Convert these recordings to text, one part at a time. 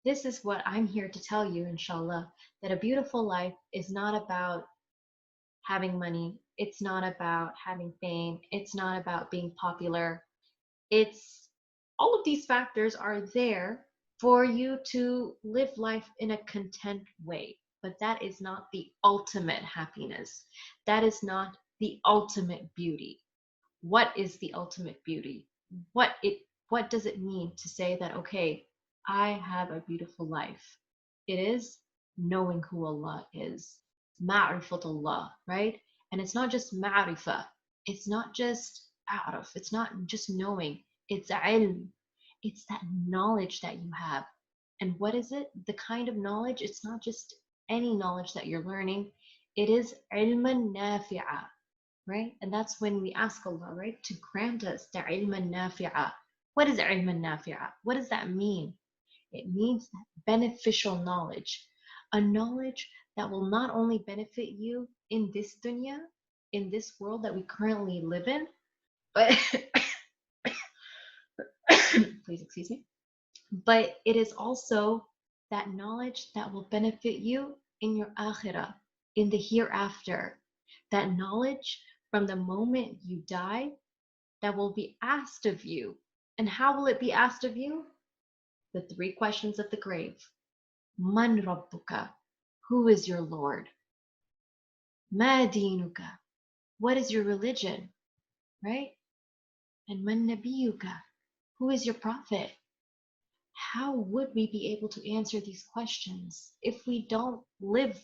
this is what I'm here to tell you, inshallah, that a beautiful life is not about having money. It's not about having fame. It's not about being popular. It's all of these factors are there for you to live life in a content way. But that is not the ultimate happiness. That is not the ultimate beauty. What is the ultimate beauty? What does it mean to say that, okay, I have a beautiful life? It is knowing who Allah is. Ma'rifatullah, right? And it's not just ma'rifah. It's not just a'raf. It's not just knowing. It's ilm. It's that knowledge that you have. And what is it? The kind of knowledge, it's not just any knowledge that you're learning. It is ilman nafi'a, right? And that's when we ask Allah, right, to grant us the ilman nafi'a. What is ilman nafi'a? What does that mean? It means that beneficial knowledge, a knowledge that will not only benefit you in this dunya, in this world that we currently live in, but please excuse me, but it is also that knowledge that will benefit you in your akhirah, in the hereafter. That knowledge from the moment you die that will be asked of you. And how will it be asked of you? The three questions of the grave. Man rabbuka? Who is your Lord? Ma dinuka? What is your religion? Right? And man nabiyuka? Who is your prophet? How would we be able to answer these questions if we don't live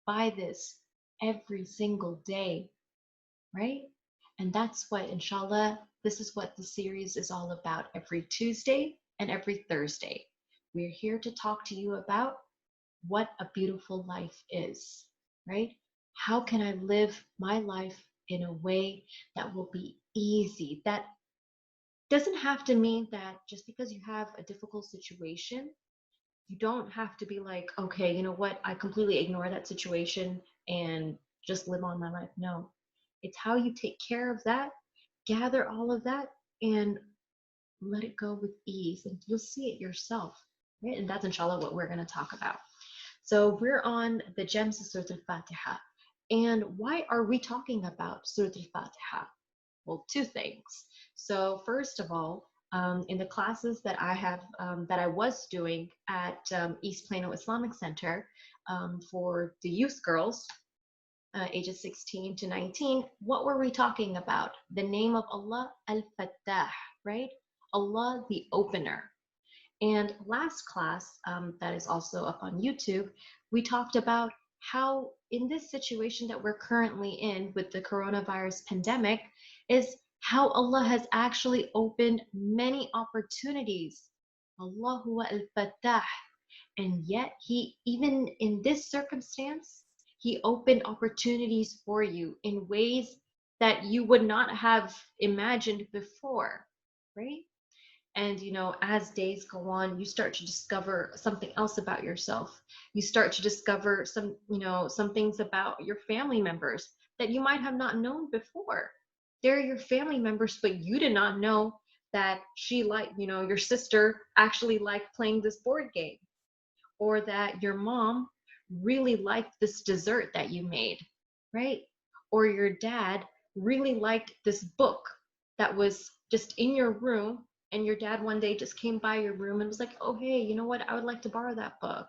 by this every single day, right? And that's what, inshallah, this is what the series is all about every Tuesday and every Thursday. We're here to talk to you about what a beautiful life is, right? How can I live my life in a way that will be easy? That doesn't have to mean that just because you have a difficult situation, you don't have to be like, okay, you know what, I completely ignore that situation and just live on my life. No, it's how you take care of that, gather all of that, and let it go with ease, and you'll see it yourself, right? And that's inshallah what we're going to talk about. So we're on the gems of Surah Al-Fatiha. And why are we talking about Surah Al-Fatiha? Well, two things. So first of all, in the classes that I have, that I was doing at East Plano Islamic Center for the youth girls, ages 16 to 19, what were we talking about? The name of Allah, Al-Fattah, right? Allah, the opener. And last class, that is also up on YouTube, we talked about how in this situation that we're currently in with the coronavirus pandemic is how Allah has actually opened many opportunities. Allahu al-Fattah. And yet he, even in this circumstance, he opened opportunities for you in ways that you would not have imagined before, right? And as days go on, you start to discover something else about yourself. You start to discover some things about your family members that you might have not known before. They're your family members, but you did not know that your sister actually liked playing this board game, or that your mom really liked this dessert that you made, right? Or your dad really liked this book that was just in your room, and your dad one day just came by your room and was like, oh, hey, you know what? I would like to borrow that book.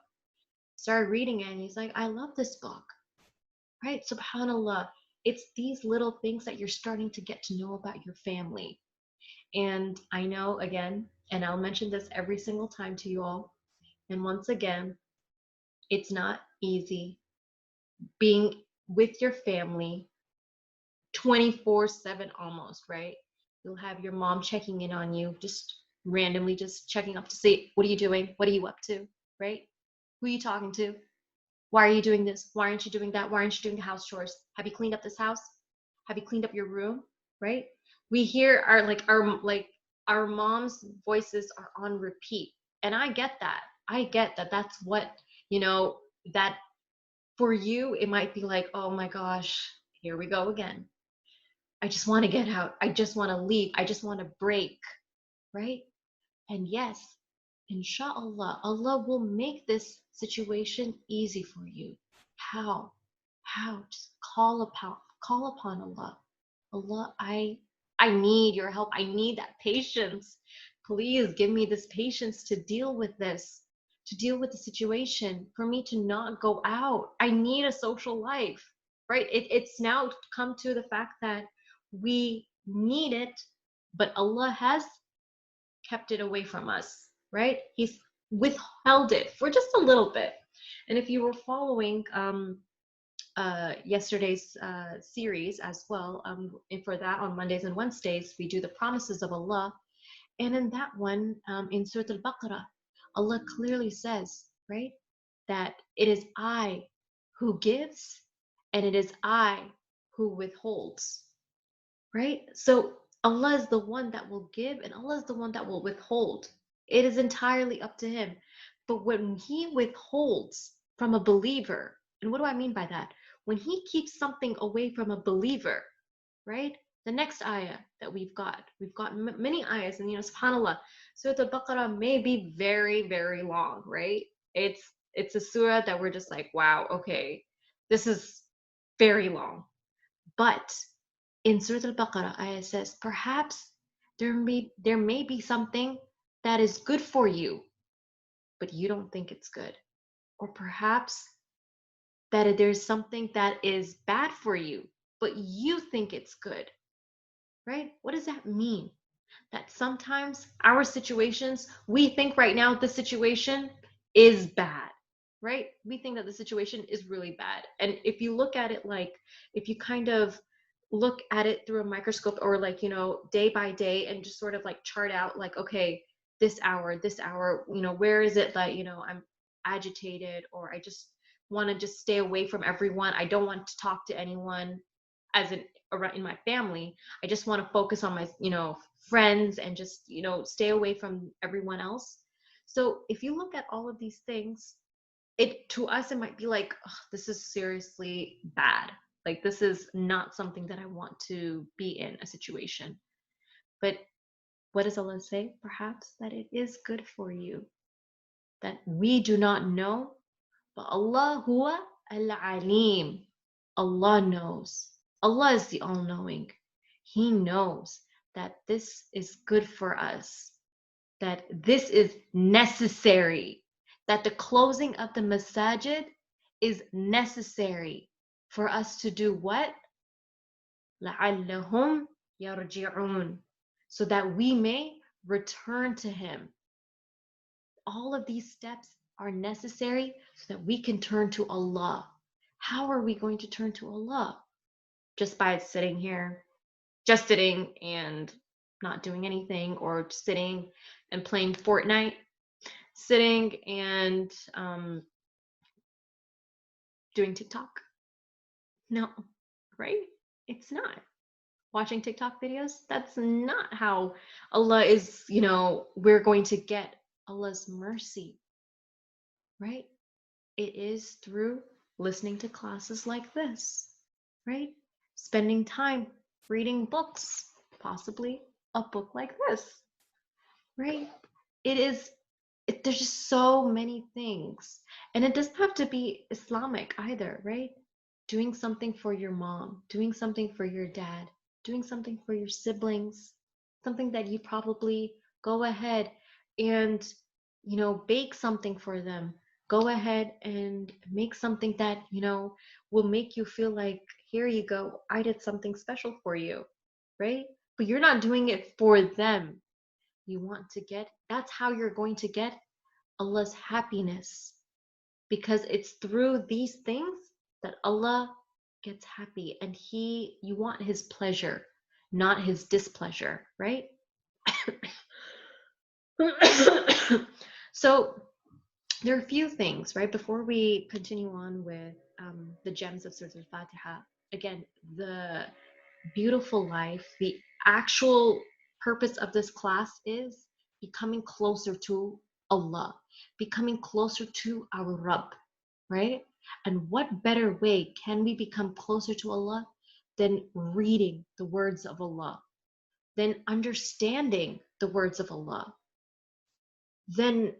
Started reading it, and he's like, I love this book, right? SubhanAllah. It's these little things that you're starting to get to know about your family. And I know, again, and I'll mention this every single time to you all, and once again, it's not easy being with your family 24/7 almost, right? You'll have your mom checking in on you, just randomly just checking up to see, what are you doing? What are you up to, right? Who are you talking to? Why are you doing this? Why aren't you doing that? Why aren't you doing the house chores? Have you cleaned up this house? Have you cleaned up your room, right? We hear our mom's voices are on repeat. And I get that. I get that that's what, that for you, it might be like, oh my gosh, here we go again. I just want to get out. I just want to leave. I just want to break, right? And yes, inshallah, Allah will make this situation easy for you. How? How? Just call upon Allah. Allah, I need your help. I need that patience. Please give me this patience to deal with this, to deal with the situation, for me to not go out. I need a social life, right? It's now come to the fact that we need it, but Allah has kept it away from us, right? He's withheld it for just a little bit. And if you were following yesterday's series as well, and for that on Mondays and Wednesdays, we do the promises of Allah. And in that one, in Surah Al-Baqarah, Allah clearly says, right, that it is I who gives and it is I who withholds, right? So Allah is the one that will give and Allah is the one that will withhold. It is entirely up to Him. But when He withholds from a believer, and what do I mean by that? When He keeps something away from a believer, right? The next ayah that we've got many ayahs, and subhanAllah, Surah Al-Baqarah may be very, very long, right? It's a surah that we're just like, wow, okay, this is very long. But in Surah Al-Baqarah, ayah says, perhaps there may be something that is good for you, but you don't think it's good. Or perhaps that there's something that is bad for you, but you think it's good, right? What does that mean? That sometimes our situations, we think right now the situation is bad, right? We think that the situation is really bad. And if you look at it like, if you kind of look at it through a microscope, or like, day by day, and just sort of like chart out like, okay, this hour, where is it that, I'm agitated, or I just want to just stay away from everyone. I don't want to talk to anyone as in my family. I just want to focus on my, friends, and just, stay away from everyone else. So if you look at all of these things, to us it might be like, oh, this is seriously bad. Like, this is not something that I want to be in a situation. But what does Allah say? Perhaps that it is good for you, that we do not know, but Allah huwa al-alim. Allah knows. Allah is the all-knowing. He knows that this is good for us, that this is necessary, that the closing of the masajid is necessary for us to do what? لَعَلَّهُمْ يَرْجِعُونَ, so that we may return to Him. All of these steps are necessary so that we can turn to Allah. How are we going to turn to Allah? Just by sitting here, just sitting and not doing anything, or sitting and playing Fortnite, sitting and doing TikTok. No, right? It's not. Watching TikTok videos, that's not how Allah is, we're going to get Allah's mercy, right? It is through listening to classes like this, right? Spending time reading books, possibly a book like this, right? There's just so many things. And it doesn't have to be Islamic either, right? Doing something for your mom, doing something for your dad, doing something for your siblings, something that you probably go ahead and, bake something for them. Go ahead and make something that, will make you feel like, here you go, I did something special for you, right? But you're not doing it for them. That's how you're going to get Allah's happiness, because it's through these things that Allah gets happy, and you want His pleasure, not His displeasure, right? So there are a few things, right, before we continue on with the gems of Surah Al-Fatiha. Again, the beautiful life, the actual purpose of this class is becoming closer to Allah, becoming closer to our Rabb, right? And what better way can we become closer to Allah than reading the words of Allah, than understanding the words of Allah? then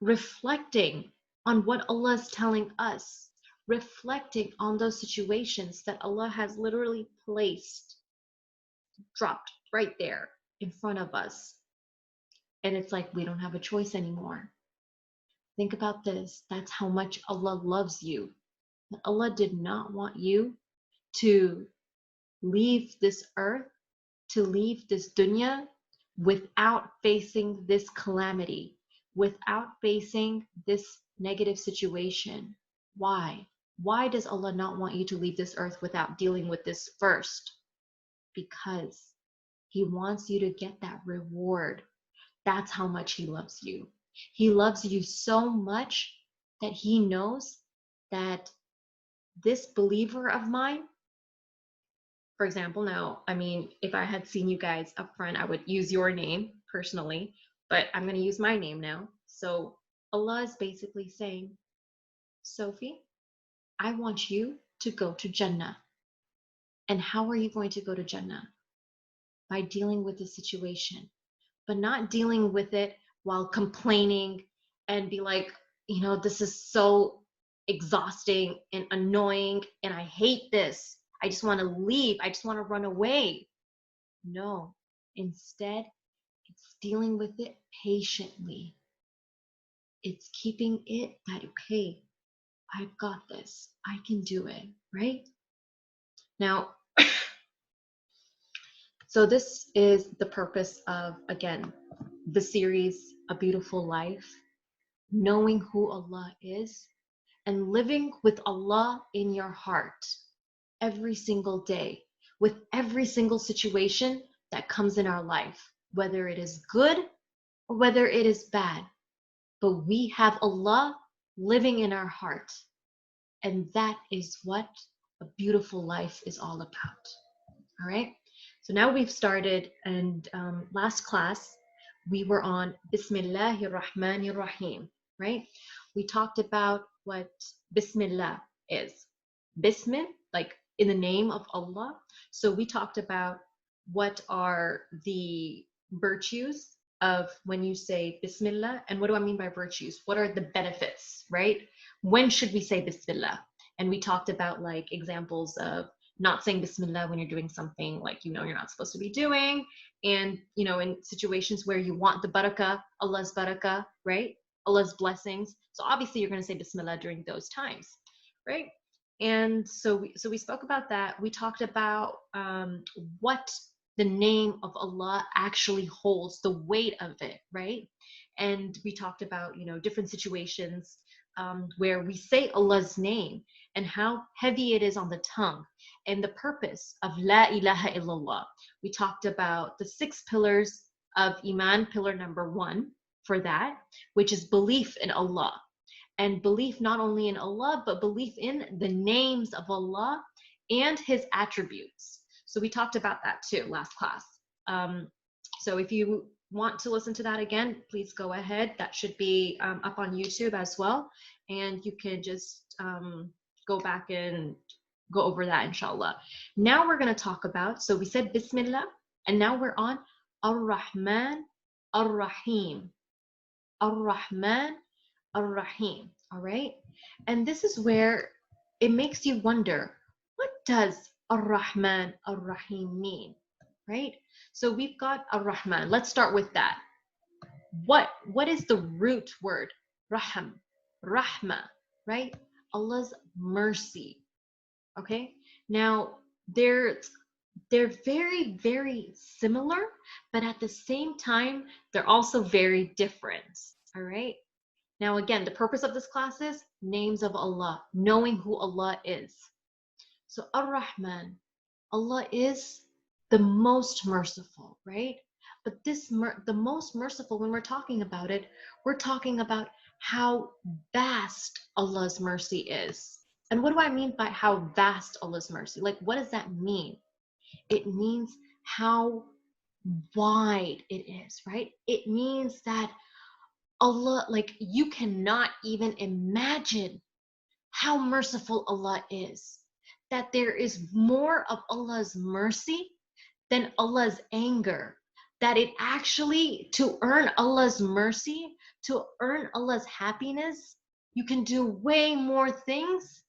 reflecting on what Allah is telling us, reflecting on those situations that Allah has literally placed, dropped right there in front of us. And it's like we don't have a choice anymore. Think about this. That's how much Allah loves you. Allah did not want you to leave this earth, to leave this dunya without facing this calamity, without facing this negative situation. Why? Why does Allah not want you to leave this earth without dealing with this first? Because He wants you to get that reward. That's how much He loves you. He loves you so much that He knows that this believer of mine, for example, now, I mean, if I had seen you guys up front, I would use your name personally, but I'm going to use my name now. So Allah is basically saying, Sophie, I want you to go to Jannah. And how are you going to go to Jannah? By dealing with the situation, but not dealing with it while complaining and be like, this is so exhausting and annoying and I hate this. I just want to leave. I just want to run away. No, instead, it's dealing with it patiently. It's keeping it that, okay, I've got this. I can do it, right? Now, so this is the purpose of, again, the series, A Beautiful Life, knowing who Allah is and living with Allah in your heart every single day, with every single situation that comes in our life, whether it is good or whether it is bad. But we have Allah living in our heart. And that is what a beautiful life is all about. All right. So now we've started, and last class we were on Bismillahir Rahmanir Rahim, right? We talked about what Bismillah is. Bismil, like in the name of Allah. So we talked about what are the virtues of when you say Bismillah, and what do I mean by virtues? What are the benefits, right? When should we say Bismillah? And we talked about like examples of not saying Bismillah when you're doing something like you're not supposed to be doing, and in situations where you want the barakah, Allah's barakah, right? Allah's blessings. So obviously you're going to say Bismillah during those times, right? And so we spoke about that. We talked about what the name of Allah actually holds, the weight of it, right? And we talked about different situations where we say Allah's name and how heavy it is on the tongue, and the purpose of La ilaha illallah. We talked about the 6 pillars of Iman, pillar number 1 for that, which is belief in Allah. And belief not only in Allah, but belief in the names of Allah and His attributes. So we talked about that too last class. So if you want to listen to that again, please go ahead. That should be up on YouTube as well. And you can just go back and go over that, inshallah. Now we're going to talk about, so we said Bismillah, and now we're on Ar-Rahman, Ar-Rahim. Ar-Rahman, Ar-Rahim, all right? And this is where it makes you wonder, what does Ar-Rahman, Ar-Rahim mean, right? So we've got Ar-Rahman. Let's start with that. What is the root word? Rahim, Rahma, right? Allah's mercy, okay? Now, they're very, very similar, but at the same time, they're also very different, all right? Now, again, the purpose of this class is names of Allah, knowing who Allah is. So Ar-Rahman, Allah is the most merciful, right? But the most merciful, when we're talking about it, we're talking about how vast Allah's mercy is. And what do I mean by how vast Allah's mercy? Like, what does that mean? It means how wide it is, right? It means that Allah, like, you cannot even imagine how merciful Allah is. That there is more of Allah's mercy than Allah's anger. that it actually, to earn Allah's mercy, to earn Allah's happiness, you can do way more things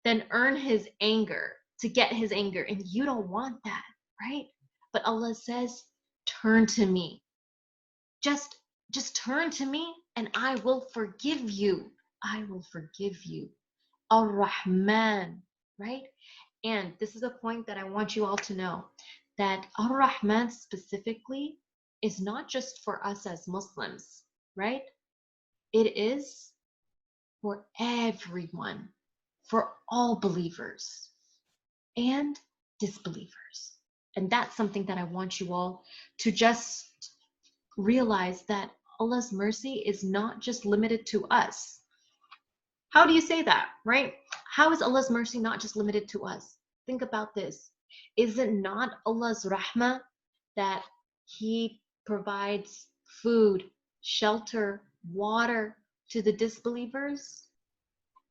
than earn his anger, to get his anger. And you don't want that, right? But Allah says, turn to me. Just turn to me and I will forgive you. I will forgive you. Ar-Rahman, right? And this is a point that I want you all to know, that Ar-Rahman specifically is not just for us as Muslims, right? It is for everyone, for all believers and disbelievers. And that's something that I want you all to just realize, that Allah's mercy is not just limited to us. How do you say that, right? How is Allah's mercy not just limited to us? Think about this. Is it not Allah's rahmah that He provides food, shelter, water to the disbelievers?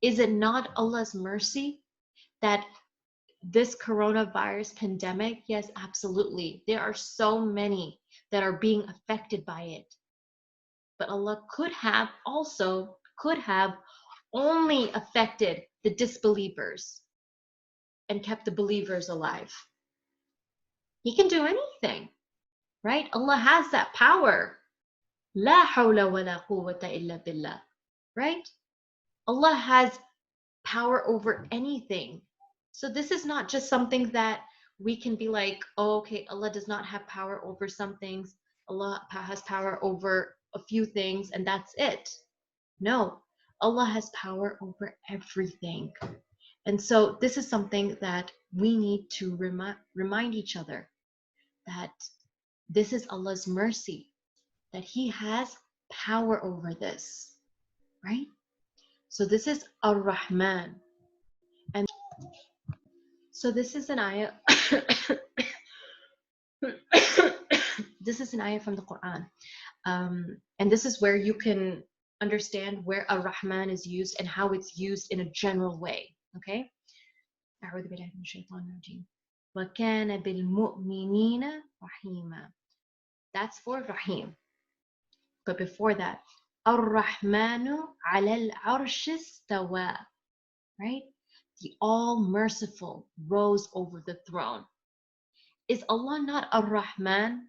Is it not Allah's mercy that this coronavirus pandemic, yes, absolutely, there are so many that are being affected by it. But Allah could have only affected the disbelievers and kept the believers alive. He can do anything, right? Allah has that power. La hawla wa la quwwata illa billah, right? Allah has power over anything. So this is not just something that we can be like, oh, okay, Allah does not have power over some things. Allah has power over a few things and that's it. No, Allah has power over everything. And so this is something that we need to remind each other, that this is Allah's mercy, that He has power over this, right? So this is Ar-Rahman. And so this is an ayah this is an ayah from the Quran. And this is where you can understand where Ar-Rahman is used and how it's used in a general way. Okay? أعوذ بالله من الشيطان الرجيم. وَكَانَ بِالْمُؤْمِنِينَ رَحِيمًا. That's for Rahim. But before that, Ar-Rahmanu ala al-arsh istawa. Right? The all-merciful rose over the throne. Is Allah not Ar-Rahman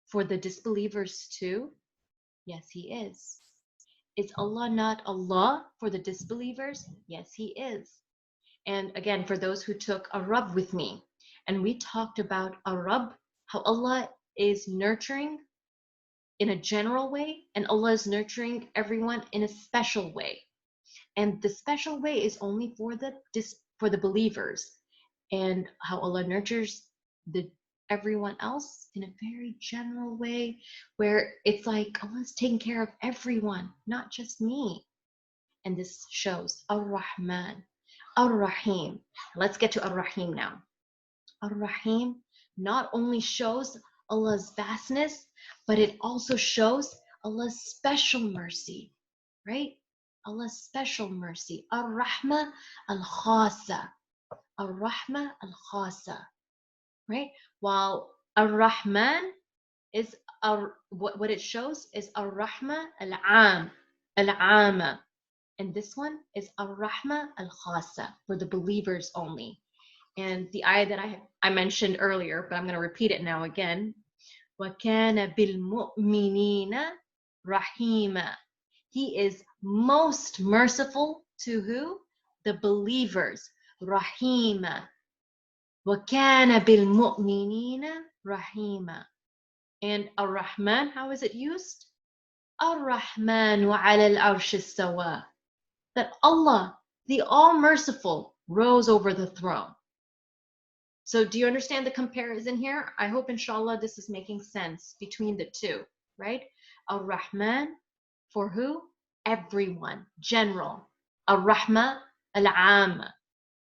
for the disbelievers too? Yes, He is. Is Allah not Allah for the disbelievers? Yes, He is. And again, for those who took Ar-Rabb with me, and we talked about Ar-Rabb, how Allah is nurturing in a general way, and Allah is nurturing everyone in a special way. And the special way is only for the believers, and how Allah nurtures everyone else in a very general way, where it's like Allah's taking care of everyone, not just me. And this shows Ar-Rahman, Ar-Rahim. Let's get to Ar-Rahim now. Ar-Rahim not only shows Allah's vastness, but it also shows Allah's special mercy, right? Allah's special mercy. Ar-Rahma al-Khasa. Ar-Rahma al-Khasa. Right? While Ar-Rahman is what it shows is Ar-Rahma al-Am, al-Ama. And this one is Ar-Rahma al-Khasa, for the believers only. And the ayah that I mentioned earlier, but I'm going to repeat it now again. وَكَانَ بِالْمُؤْمِنِينَ رَحِيمًا. He is most merciful to who? The believers. Rahima. وَكَانَ بِالْمُؤْمِنِينَ رَحِيمًا. And Ar-Rahman, how is it used? Ar-Rahmanu ala al-arsh istawa. That Allah, the all-merciful, rose over the throne. So do you understand the comparison here? I hope, inshallah, this is making sense between the two, right? Ar-Rahman, for who? Everyone, general. Ar-Rahma al-Amma.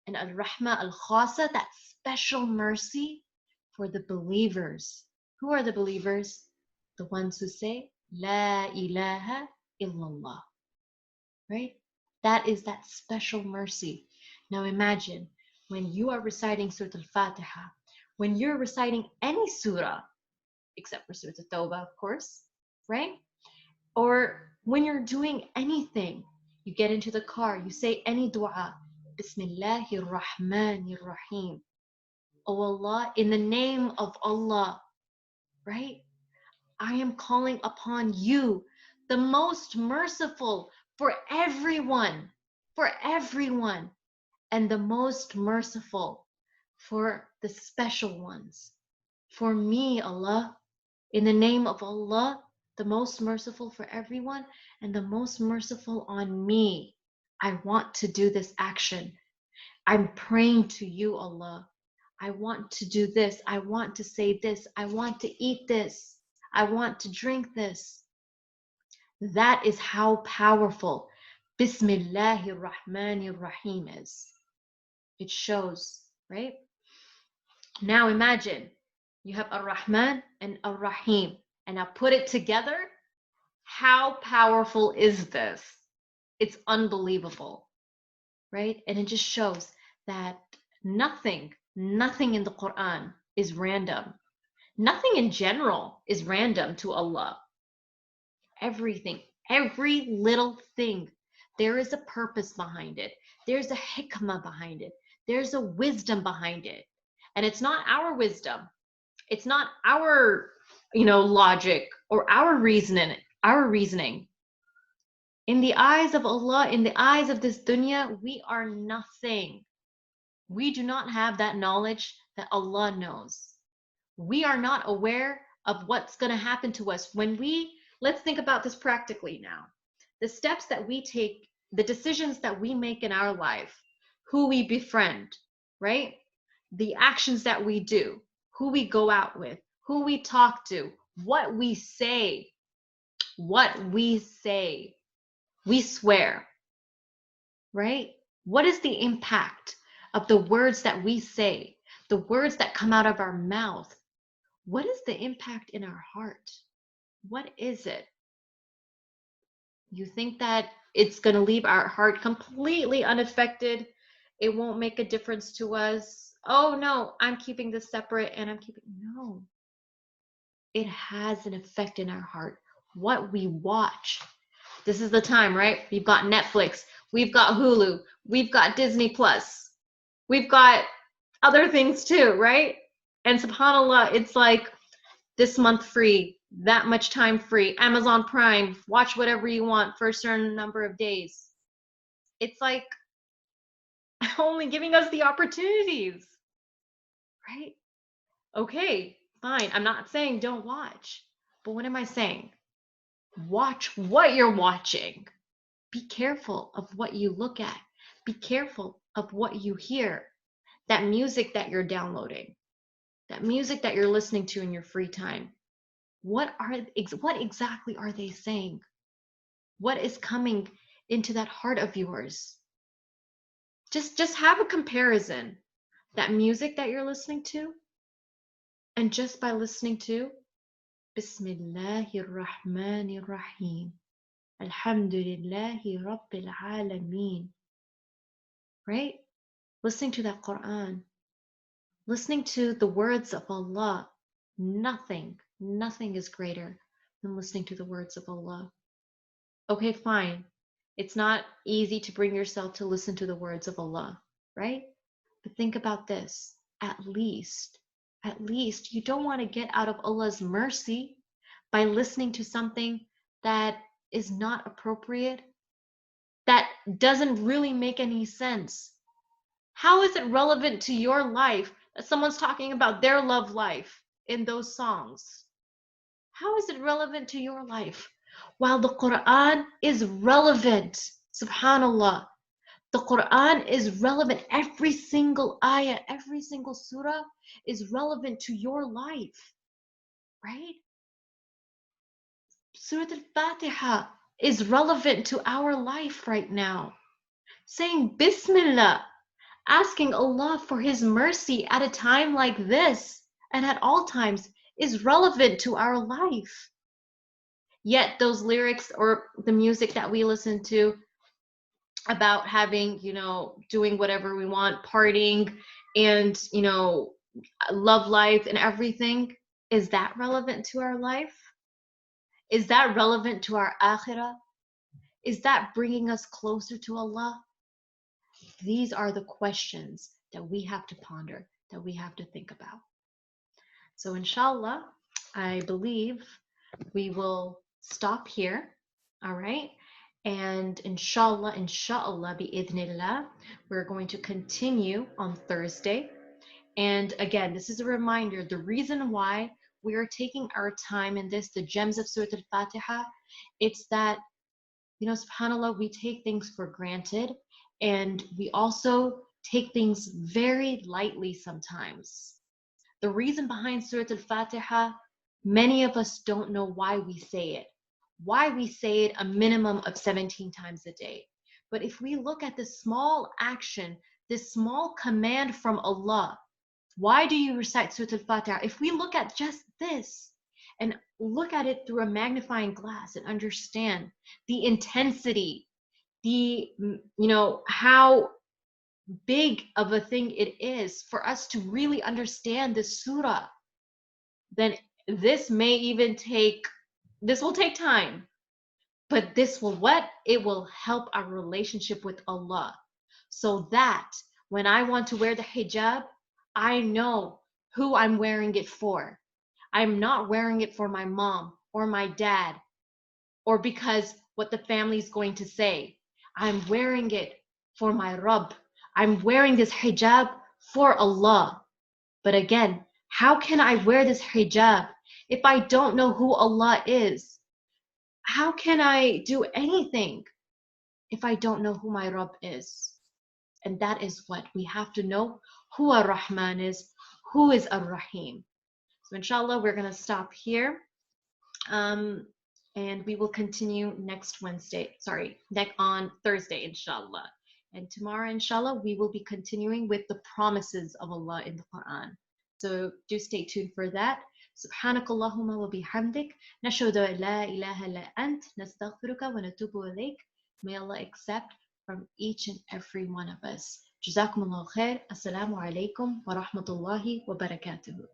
And Ar-Rahma al-Khasa, that special mercy for the believers. Who are the believers? The ones who say, La ilaha illallah. Right? That is that special mercy. Now imagine, when you are reciting Surah Al-Fatiha, when you're reciting any surah, except for Surah At-Tawbah, of course, right? Or when you're doing anything, you get into the car, you say any dua, Bismillahir Rahmanir Rahim. Oh Allah, in the name of Allah, right? I am calling upon you, the most merciful for everyone, and the most merciful for the special ones. For me, Allah, in the name of Allah, the most merciful for everyone and the most merciful on me. I want to do this action. I'm praying to you, Allah. I want to do this. I want to say this. I want to eat this. I want to drink this. That is how powerful Bismillahir Rahmanir Rahim is. It shows, right? Now imagine you have Ar-Rahman and Ar-Rahim, and now put it together. How powerful is this? It's unbelievable, right? And it just shows that nothing in the Quran is random. Nothing in general is random to Allah. Everything, every little thing, there is a purpose behind it. There's a hikmah behind it. There's a wisdom behind it. And it's not our wisdom. It's not our, logic or our reasoning. In the eyes of Allah, in the eyes of this dunya, we are nothing. We do not have that knowledge that Allah knows. We are not aware of what's going to happen to us let's think about this practically now. The steps that we take, the decisions that we make in our life, who we befriend, right? The actions that we do, who we go out with, who we talk to, what we say, we swear, right? What is the impact of the words that we say, the words that come out of our mouth? What is the impact in our heart? What is it? You think that it's going to leave our heart completely unaffected? It won't make a difference to us. Oh no, I'm keeping this separate and no. It has an effect in our heart. What we watch. This is the time, right? We've got Netflix, we've got Hulu, we've got Disney Plus, we've got other things too, right? And subhanAllah, it's like this month free, that much time free, Amazon Prime, watch whatever you want for a certain number of days. It's like only giving us the opportunities, right? Okay, fine. I'm not saying don't watch, but what am I saying? Watch what you're watching. Be careful of what you look at. Be careful of what you hear. That music that you're downloading, that music that you're listening to in your free time. What exactly are they saying? What is coming into that heart of yours? Just have a comparison. That music that you're listening to, and just by listening to Bismillahir Rahmanir Rahim, Alhamdulillahi Rabbil Alameen, right? Listening to that Quran, listening to the words of Allah. Nothing is greater than listening to the words of Allah. Okay, fine. It's not easy to bring yourself to listen to the words of Allah, right? But think about this. At least you don't want to get out of Allah's mercy by listening to something that is not appropriate, that doesn't really make any sense. How is it relevant to your life that someone's talking about their love life in those songs? How is it relevant to your life? While the Quran is relevant, subhanAllah, the Quran is relevant. Every single ayah, every single surah is relevant to your life, right? Surah Al-Fatiha is relevant to our life right now. Saying Bismillah, asking Allah for His mercy at a time like this and at all times is relevant to our life. Yet those lyrics or the music that we listen to about having, doing whatever we want, partying and, love life and everything, Is that relevant to our life? Is that relevant to our akhirah? Is that bringing us closer to Allah? These are the questions that we have to ponder, that we have to think about. So inshallah, I believe we will stop here. All right. And inshallah, bi'idhnillah, we're going to continue on Thursday. And again, this is a reminder, the reason why we are taking our time in this, the gems of Surah Al-Fatiha, it's that, you know, subhanAllah, we take things for granted, and we also take things very lightly sometimes. The reason behind Surah Al-Fatiha, many of us don't know why we say it. Why we say it a minimum of 17 times a day. But if we look at this small action, this small command from Allah, why do you recite Surah Al-Fatiha? If we look at just this and look at it through a magnifying glass and understand the intensity, the, you know, how big of a thing it is for us to really understand this surah, then this will take time. But this will what? It will help our relationship with Allah. So that when I want to wear the hijab, I know who I'm wearing it for. I'm not wearing it for my mom or my dad or because what the family is going to say. I'm wearing it for my Rabb. I'm wearing this hijab for Allah. But again, how can I wear this hijab if I don't know who Allah is? How can I do anything if I don't know who my Rabb is? And that is what we have to know, who Ar-Rahman is, who is Ar-Rahim. So inshallah, we're going to stop here. And we will continue next on Thursday, inshallah. And tomorrow, inshallah, we will be continuing with the promises of Allah in the Quran. So do stay tuned for that. سبحانك اللهم وبحمدك نشهد أن لا إله إلا أنت نستغفرك ونتوب إليك. May Allah accept from each and every one of us. جزاكم الله خير. Assalamu alaikum wa rahmatullahi wa barakatuhu.